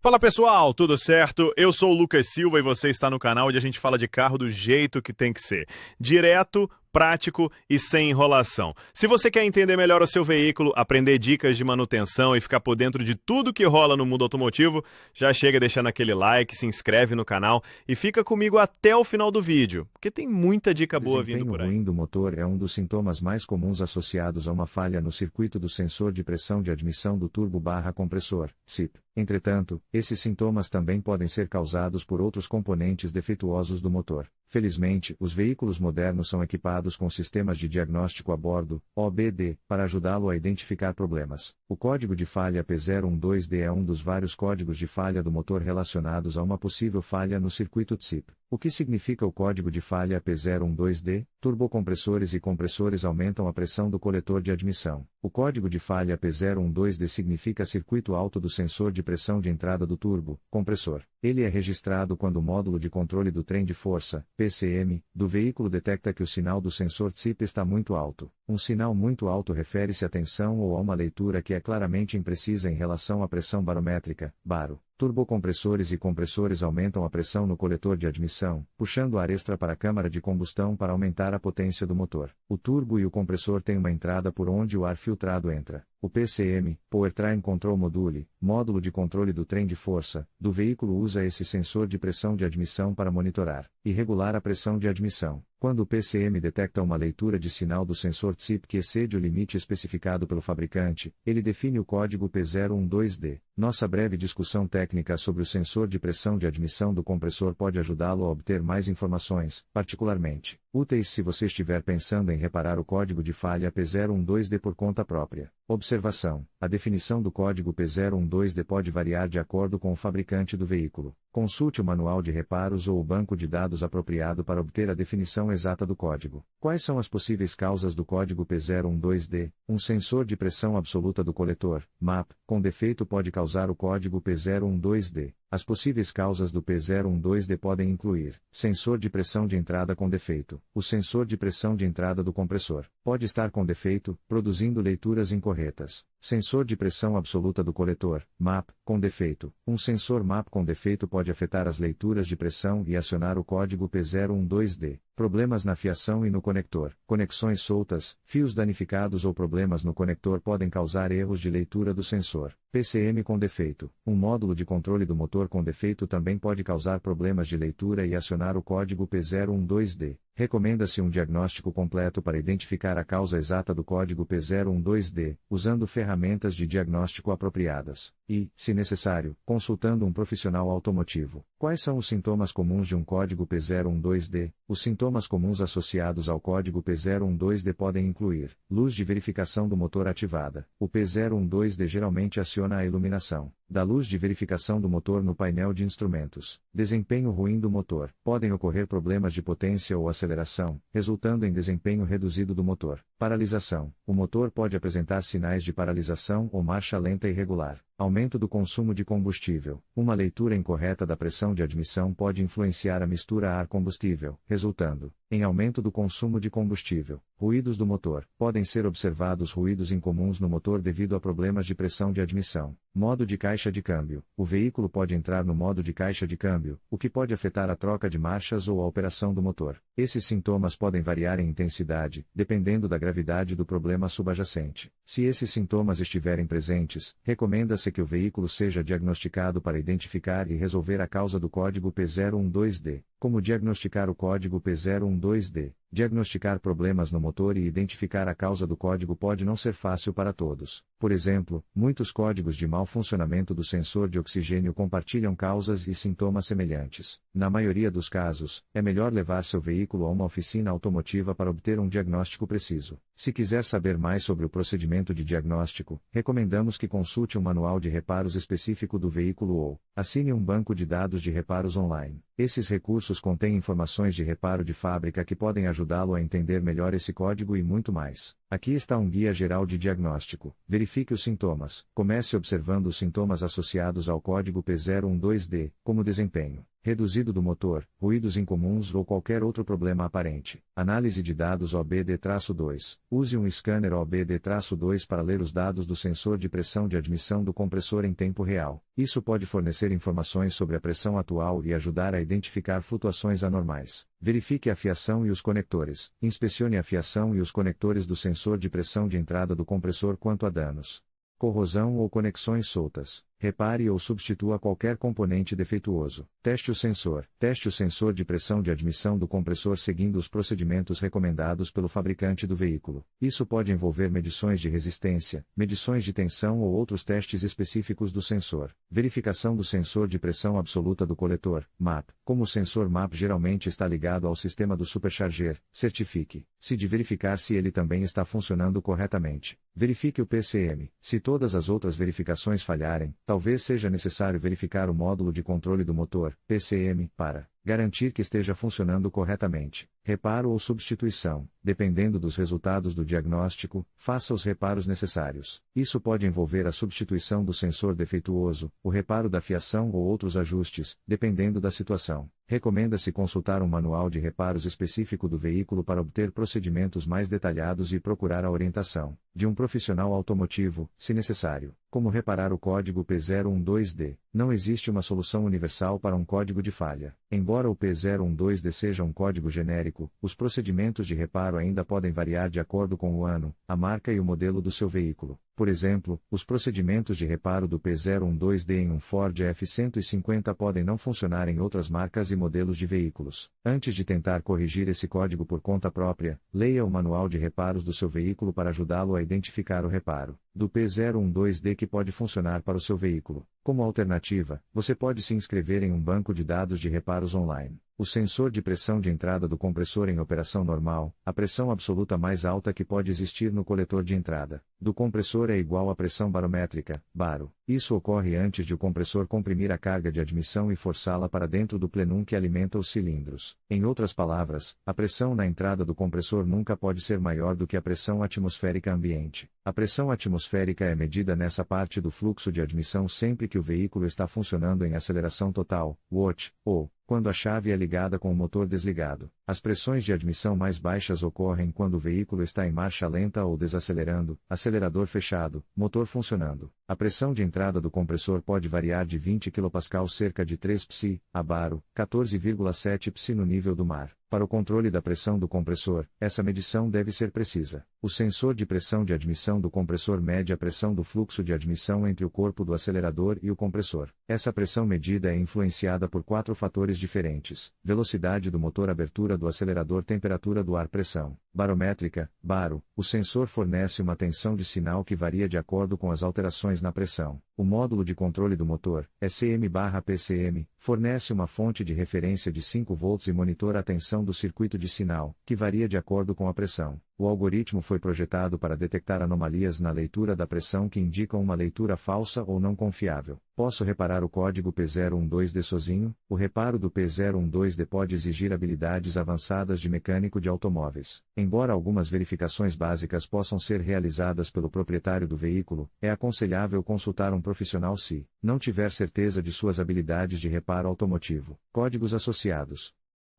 Fala pessoal, tudo certo? Eu sou o Lucas Silva e você está no canal onde a gente fala de carro do jeito que tem que ser. Direto, prático e sem enrolação. Se você quer entender melhor o seu veículo, aprender dicas de manutenção e ficar por dentro de tudo que rola no mundo automotivo, já chega deixando aquele like, se inscreve no canal e fica comigo até o final do vídeo, porque tem muita dica boa vindo por aí. O desempenho ruim do motor é um dos sintomas mais comuns associados a uma falha no circuito do sensor de pressão de admissão do turbo/compressor, SIP. Entretanto, esses sintomas também podem ser causados por outros componentes defeituosos do motor. Felizmente, os veículos modernos são equipados com sistemas de diagnóstico a bordo, OBD, para ajudá-lo a identificar problemas. O código de falha P012D é um dos vários códigos de falha do motor relacionados a uma possível falha no circuito SIP. O que significa o código de falha P012D? Turbocompressores e compressores aumentam a pressão do coletor de admissão. O código de falha P012D significa circuito alto do sensor de pressão de entrada do turbo, compressor. Ele é registrado quando o módulo de controle do trem de força, PCM, do veículo detecta que o sinal do sensor SIP está muito alto. Um sinal muito alto refere-se à tensão ou a uma leitura que é claramente imprecisa em relação à pressão barométrica, baro. Turbocompressores e compressores aumentam a pressão no coletor de admissão, puxando ar extra para a câmara de combustão para aumentar a potência do motor. O turbo e o compressor têm uma entrada por onde o ar filtrado entra. O PCM, Powertrain Control Module, módulo de controle do trem de força, do veículo usa esse sensor de pressão de admissão para monitorar e regular a pressão de admissão. Quando o PCM detecta uma leitura de sinal do sensor SIP que excede o limite especificado pelo fabricante, ele define o código P012D. Nossa breve discussão técnica sobre o sensor de pressão de admissão do compressor pode ajudá-lo a obter mais informações, particularmente úteis se você estiver pensando em reparar o código de falha P012D por conta própria. Observação: a definição do código P012D pode variar de acordo com o fabricante do veículo. Consulte o manual de reparos ou o banco de dados apropriado para obter a definição exata do código. Quais são as possíveis causas do código P012D? Um sensor de pressão absoluta do coletor, MAP, com defeito pode causar o código P012D. As possíveis causas do P012D podem incluir: sensor de pressão de entrada com defeito. O sensor de pressão de entrada do compressor pode estar com defeito, produzindo leituras incorretas. Sensor de pressão absoluta do coletor, MAP, com defeito. Um sensor MAP com defeito pode afetar as leituras de pressão e acionar o código P012D. Problemas na fiação e no conector. Conexões soltas, fios danificados ou problemas no conector podem causar erros de leitura do sensor. PCM com defeito. Um módulo de controle do motor com defeito também pode causar problemas de leitura e acionar o código P012D. Recomenda-se um diagnóstico completo para identificar a causa exata do código P012D, usando ferramentas de diagnóstico apropriadas, e, se necessário, consultando um profissional automotivo. Quais são os sintomas comuns de um código P012D? Os sintomas comuns associados ao código P012D podem incluir: luz de verificação do motor ativada. O P012D geralmente aciona a iluminação da luz de verificação do motor no painel de instrumentos. Desempenho ruim do motor. Podem ocorrer problemas de potência ou aceleração, resultando em desempenho reduzido do motor. Paralisação. O motor pode apresentar sinais de paralisação ou marcha lenta irregular. Aumento do consumo de combustível. Uma leitura incorreta da pressão de admissão pode influenciar a mistura ar-combustível, resultando em aumento do consumo de combustível. Ruídos do motor. Podem ser observados ruídos incomuns no motor devido a problemas de pressão de admissão. Modo de caixa de câmbio. O veículo pode entrar no modo de caixa de câmbio, o que pode afetar a troca de marchas ou a operação do motor. Esses sintomas podem variar em intensidade, dependendo da gravidade do problema subjacente. Se esses sintomas estiverem presentes, recomenda-se que o veículo seja diagnosticado para identificar e resolver a causa do código P012D. Como diagnosticar o código P012D? Diagnosticar problemas no motor e identificar a causa do código pode não ser fácil para todos. Por exemplo, muitos códigos de mau funcionamento do sensor de oxigênio compartilham causas e sintomas semelhantes. Na maioria dos casos, é melhor levar seu veículo a uma oficina automotiva para obter um diagnóstico preciso. Se quiser saber mais sobre o procedimento de diagnóstico, recomendamos que consulte um manual de reparos específico do veículo ou assine um banco de dados de reparos online. Esses recursos contêm informações de reparo de fábrica que podem ajudá-lo a entender melhor esse código e muito mais. Aqui está um guia geral de diagnóstico. Verifique os sintomas. Comece observando os sintomas associados ao código P012D, como desempenho reduzido do motor, ruídos incomuns ou qualquer outro problema aparente. Análise de dados OBD-2. Use um scanner OBD-2 para ler os dados do sensor de pressão de admissão do compressor em tempo real. Isso pode fornecer informações sobre a pressão atual e ajudar a identificar flutuações anormais. Verifique a fiação e os conectores. Inspecione a fiação e os conectores do sensor de pressão de entrada do compressor quanto a danos, corrosão ou conexões soltas. Repare ou substitua qualquer componente defeituoso. Teste o sensor. Teste o sensor de pressão de admissão do compressor seguindo os procedimentos recomendados pelo fabricante do veículo. Isso pode envolver medições de resistência, medições de tensão ou outros testes específicos do sensor. Verificação do sensor de pressão absoluta do coletor, MAP. Como o sensor MAP geralmente está ligado ao sistema do supercharger, certifique-se de verificar se ele também está funcionando corretamente. Verifique o PCM. Se todas as outras verificações falharem, talvez seja necessário verificar o módulo de controle do motor, PCM, para garantir que esteja funcionando corretamente. Reparo ou substituição. Dependendo dos resultados do diagnóstico, faça os reparos necessários. Isso pode envolver a substituição do sensor defeituoso, o reparo da fiação ou outros ajustes, dependendo da situação. Recomenda-se consultar um manual de reparos específico do veículo para obter procedimentos mais detalhados e procurar a orientação de um profissional automotivo, se necessário. Como reparar o código P012D? Não existe uma solução universal para um código de falha. Embora o P012D seja um código genérico, os procedimentos de reparo ainda podem variar de acordo com o ano, a marca e o modelo do seu veículo. Por exemplo, os procedimentos de reparo do P012D em um Ford F-150 podem não funcionar em outras marcas e modelos de veículos. Antes de tentar corrigir esse código por conta própria, leia o manual de reparos do seu veículo para ajudá-lo a identificar o reparo do P012D que pode funcionar para o seu veículo. Como alternativa, você pode se inscrever em um banco de dados de reparos online. O sensor de pressão de entrada do compressor em operação normal, a pressão absoluta mais alta que pode existir no coletor de entrada do compressor é igual à pressão barométrica, baro. Isso ocorre antes de o compressor comprimir a carga de admissão e forçá-la para dentro do plenum que alimenta os cilindros. Em outras palavras, a pressão na entrada do compressor nunca pode ser maior do que a pressão atmosférica ambiente. A pressão atmosférica é medida nessa parte do fluxo de admissão sempre que o veículo está funcionando em aceleração total, WOT, ou quando a chave é ligada com o motor desligado. As pressões de admissão mais baixas ocorrem quando o veículo está em marcha lenta ou desacelerando, acelerador fechado, motor funcionando. A pressão de entrada do compressor pode variar de 20 kPa cerca de 3 psi, a baro, 14,7 psi no nível do mar. Para o controle da pressão do compressor, essa medição deve ser precisa. O sensor de pressão de admissão do compressor mede a pressão do fluxo de admissão entre o corpo do acelerador e o compressor. Essa pressão medida é influenciada por 4 fatores diferentes: velocidade do motor, abertura do acelerador, temperatura do ar, pressão barométrica, baro. O sensor fornece uma tensão de sinal que varia de acordo com as alterações na pressão. O módulo de controle do motor, ECM/PCM, fornece uma fonte de referência de 5 volts e monitora a tensão do circuito de sinal, que varia de acordo com a pressão. O algoritmo foi projetado para detectar anomalias na leitura da pressão que indicam uma leitura falsa ou não confiável. Posso reparar o código P012D sozinho? O reparo do P012D pode exigir habilidades avançadas de mecânico de automóveis. Embora algumas verificações básicas possam ser realizadas pelo proprietário do veículo, é aconselhável consultar um profissional se não tiver certeza de suas habilidades de reparo automotivo. Códigos associados.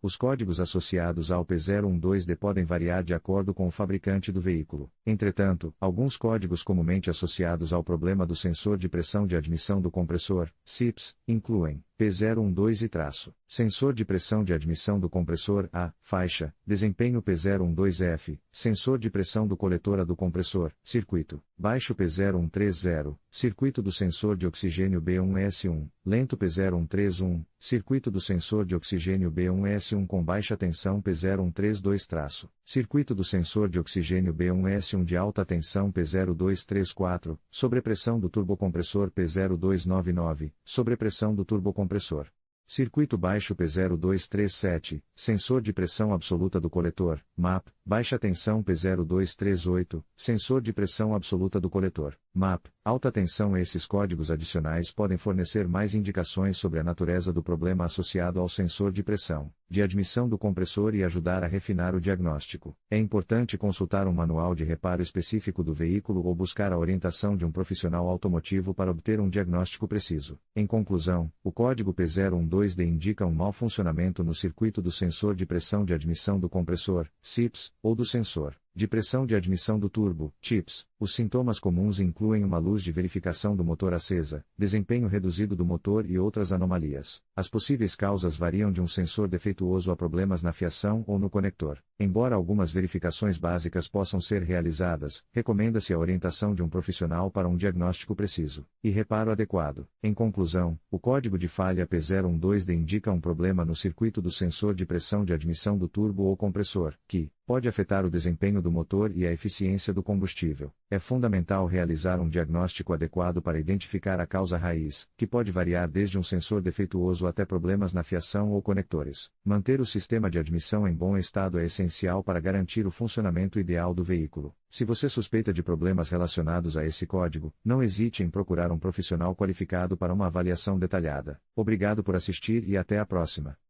Os códigos associados ao P012D podem variar de acordo com o fabricante do veículo. Entretanto, alguns códigos comumente associados ao problema do sensor de pressão de admissão do compressor, SIPS, incluem P012 e traço, sensor de pressão de admissão do compressor A, faixa, desempenho P012F, sensor de pressão do coletor A do compressor, circuito, baixo P0130, circuito do sensor de oxigênio B1S1, lento P0131, circuito do sensor de oxigênio B1S1 com baixa tensão P0132 traço, circuito do sensor de oxigênio B1S1 de alta tensão P0234, sobrepressão do turbocompressor P0299, sobrepressão do turbocompressor. Circuito baixo P0237, sensor de pressão absoluta do coletor, MAP, baixa tensão P0238, sensor de pressão absoluta do coletor, MAP, alta tensão. Esses códigos adicionais podem fornecer mais indicações sobre a natureza do problema associado ao sensor de pressão, de admissão do compressor e ajudar a refinar o diagnóstico. É importante consultar um manual de reparo específico do veículo ou buscar a orientação de um profissional automotivo para obter um diagnóstico preciso. Em conclusão, o código P012D indica um mau funcionamento no circuito do sensor de pressão de admissão do compressor, SIPS, ou do sensor de pressão de admissão do turbo, TIPS. Os sintomas comuns incluem uma luz de verificação do motor acesa, desempenho reduzido do motor e outras anomalias. As possíveis causas variam de um sensor defeituoso a problemas na fiação ou no conector. Embora algumas verificações básicas possam ser realizadas, recomenda-se a orientação de um profissional para um diagnóstico preciso e reparo adequado. Em conclusão, o código de falha P012D indica um problema no circuito do sensor de pressão de admissão do turbo ou compressor, que pode afetar o desempenho do motor e a eficiência do combustível. É fundamental realizar um diagnóstico adequado para identificar a causa raiz, que pode variar desde um sensor defeituoso até problemas na fiação ou conectores. Manter o sistema de admissão em bom estado é essencial para garantir o funcionamento ideal do veículo. Se você suspeita de problemas relacionados a esse código, não hesite em procurar um profissional qualificado para uma avaliação detalhada. Obrigado por assistir e até a próxima.